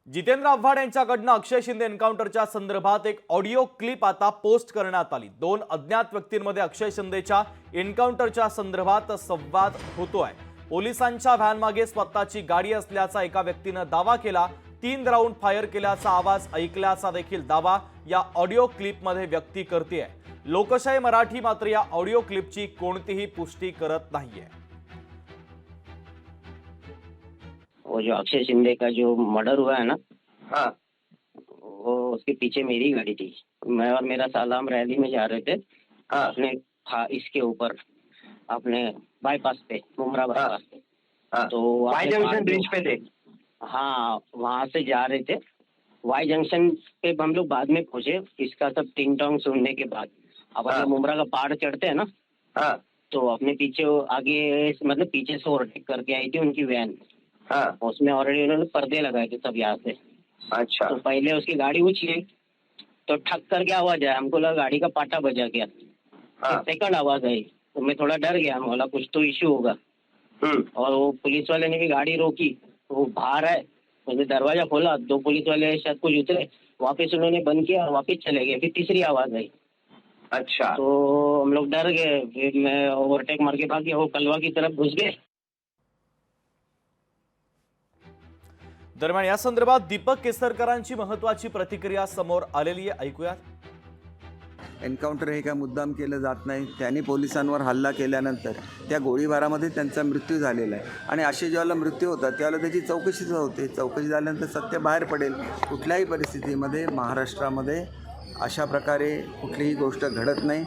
जितेंद्र आव्हाड यांच्याकडनं अक्षय शिंदे एन्काउंटरच्या संदर्भात एक audio clip आता पोस्ट करण्यात आली। दोन अज्ञात व्यक्तींमध्ये अक्षय शिंदेच्या एन्काउंटरच्या संदर्भात संवाद होतोय। पोलिसांच्या व्हॅनमागे स्वतःची गाडी असल्याचा एका व्यक्तीने दावा केला। 3 राऊंड फायर केल्याचा आवाज ऐकल्याचा देखील दावा या ऑडिओ क्लिपमध्ये व्यक्ती करतेय। लोकशाही मराठी मात्र या ऑडिओ क्लिपची कोणतीही पुष्टी करत नाहीये। वो जो अक्षय शिंदे का जो मर्डर हुआ है ना, हाँ, वो उसके पीछे मेरी गाड़ी थी। मैं और मेरा साला हम रैली में जा रहे थे। हाँ, अपने इसके ऊपर अपने बाईपास पे, मुमरा बाईपास पे। हाँ, तो वहाँ वाई पे जंक्शन पार- ब्रिज पे थे। हाँ, वहाँ से जा रहे थे। वाई जंक्शन पे हम लोग बाद में पहुंचे, इसका सब टिंग टोंग सुनने के बाद। अब हाँ। हम मुमरा का पहाड़ चढ़ते हैं ना, हाँ, तो अपने पीछे वो आगे मतलब पीछे से ओवरटेक करके आई थी उनकी वैन। हाँ, उसमें ऑलरेडी उन्होंने पर्दे लगाए थे सब यहाँ से। अच्छा, तो पहले उसकी गाड़ी उछली तो ठक करके आवाज आया, हमको लगा गाड़ी का पाटा बजा गया। हाँ, सेकंड आवाज आई तो मैं थोड़ा डर गया, बोला कुछ तो इश्यू होगा। और वो पुलिस वाले ने भी गाड़ी रोकी, वो बाहर आए, मैंने दरवाजा खोला, 2 पुलिस वाले शायद कुछ उतरे, वापस उन्होंने बंद किया, वापस चले गए। फिर तीसरी आवाज आई अच्छा, तो हम लोग डर गए। फिर मैं ओवरटेक मार के भाग गया, वो कलवा की तरफ घुस गए। दरम्यान या संदर्भात दीपक केसरकरांची महत्त्वाची प्रतिक्रिया समोर आलेली आहे, ऐकूयात। एन्काउंटर हे काय मुद्दाम केलं जात नाही। त्यांनी पोलिसांवर हल्ला केल्यानंतर त्या गोळीबारामध्ये त्यांचा मृत्यू झालेला आहे आणि असे ज्यावेळेला मृत्यू होतात त्यावेळेला त्याची चौकशी होते। चौकशी झाल्यानंतर सत्य बाहेर पडेल। कुठल्याही परिस्थितीमध्ये महाराष्ट्रामध्ये अशा प्रकारे कुठलीही गोष्ट घडत नाही।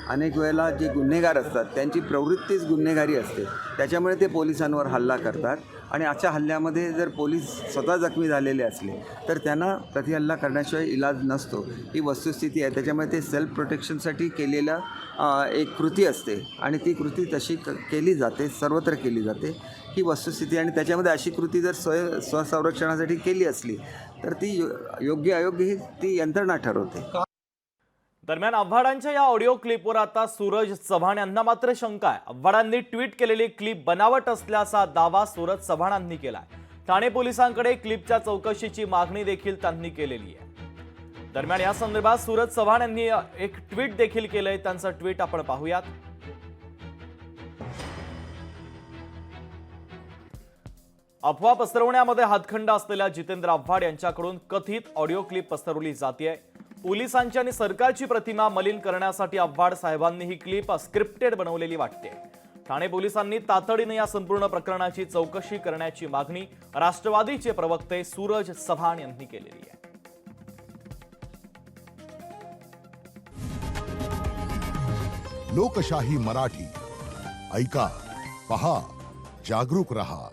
अनेक वेळेला जे गुन्हेगार असतात त्यांची प्रवृत्तीच गुन्हेगारी असते, त्याच्यामुळे ते पोलिसांवर हल्ला करतात आणि अशा हल्ल्यामध्ये जर पोलीस स्वतः जखमी झालेले असले तर त्यांना प्रतिहल्ला करण्याशिवाय इलाज नसतो। ही वस्तुस्थिती आहे। त्याच्यामुळे ते सेल्फ प्रोटेक्शनसाठी केलेला एक कृती असते आणि ती कृती तशी केली जाते, सर्वत्र केली जाते। ही वस्तुस्थिती आणि त्याच्यामध्ये अशी कृती जर स्वसंरक्षणासाठी केली असली तर ती योग्य अयोग्य ही ती यंत्रणा ठरवते। दरम्यान आव्हाडांच्या या ऑडिओ क्लिपवर आता सूरज चव्हाण यांना मात्र शंका आहे। आव्हाडांनी ट्विट केलेली क्लिप बनावट असल्याचा दावा सूरज चव्हाणांनी केलाय। ठाणे पोलिसांकडे क्लिपच्या चौकशीची मागणी देखील त्यांनी केलेली आहे। दरम्यान या संदर्भात सूरज चव्हाण यांनी एक ट्विट देखील केलंय, त्यांचं ट्विट आपण पाहूयात। अफवा पसरवण्यामध्ये हातखंडा असलेल्या जितेंद्र आव्हाड यांच्याकडून कथित ऑडिओ क्लिप पसरवली जाते। पोलिसांची आणि सरकारची प्रतिमा मलिन करण्यासाठी आव्हाड साहेबांनी ही क्लिप स्क्रिप्टेड बनवलेली वाटते। ठाणे पोलिसांनी तातडीने या संपूर्ण प्रकरणाची चौकशी करण्याची मागणी राष्ट्रवादीचे प्रवक्ते सूरज चव्हाण यांनी केलेली आहे। लोकशाही मराठी ऐका, पहा, जागरूक रहा।